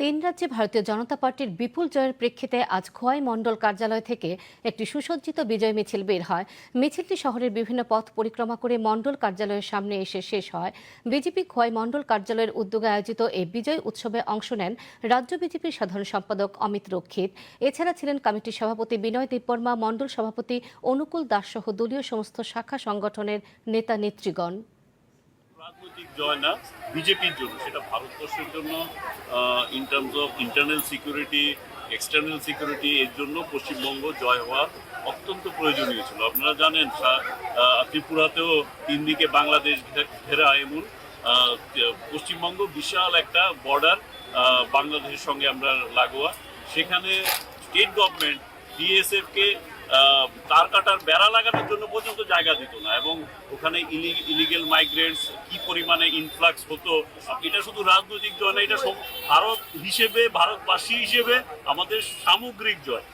তিন রাজ্যে ভারতীয় জনতা পার্টির বিপুল জয়ের প্রেক্ষিতে আজ খোয়াই মণ্ডল কার্যালয় থেকে একটি সুসজ্জিত বিজয় মিছিল বের হয়। মিছিলটি শহরের বিভিন্ন পথ পরিক্রমা করে মণ্ডল কার্যালয়ের সামনে এসে শেষ হয়। বিজেপি খোয়াই মণ্ডল কার্যালয়ের উদ্যোগে আয়োজিত এই বিজয় উৎসবে অংশ নেন রাজ্য বিজেপির সাধারণ সম্পাদক অমিত রক্ষিত। এছাড়া ছিলেন কমিটির সভাপতি বিনয় দেববর্মা, মণ্ডল সভাপতি অনুকূল দাস সহ দলীয় সমস্ত শাখা সংগঠনের নেতা নেতৃগণ। রাজনৈতিক জয় না, বিজেপির জন্য, সেটা ভারতবর্ষের জন্য in terms of internal security, external security, এর জন্য পশ্চিমবঙ্গ জয় হওয়া অত্যন্ত প্রয়োজনীয় ছিল। আপনারা জানেন ত্রিপুরাতেও তিন দিকে বাংলাদেশ ঘেরা, এমন পশ্চিমবঙ্গ বিশাল একটা বর্ডার বাংলাদেশের সঙ্গে আমরা লাগোয়া। সেখানে স্টেট গভর্নমেন্ট বিএসএফকে তার কাটার বেড়া লাগানোর জন্য পর্যন্ত জায়গা দিত না, এবং ওখানে ইলিগেল মাইগ্রেন্টস কি পরিমাণে ইনফ্লাক্স হতো। এটা শুধু রাজনৈতিক জয় না, এটা ভারত হিসেবে, ভারতবাসী হিসেবে আমাদের সামগ্রিক জয়।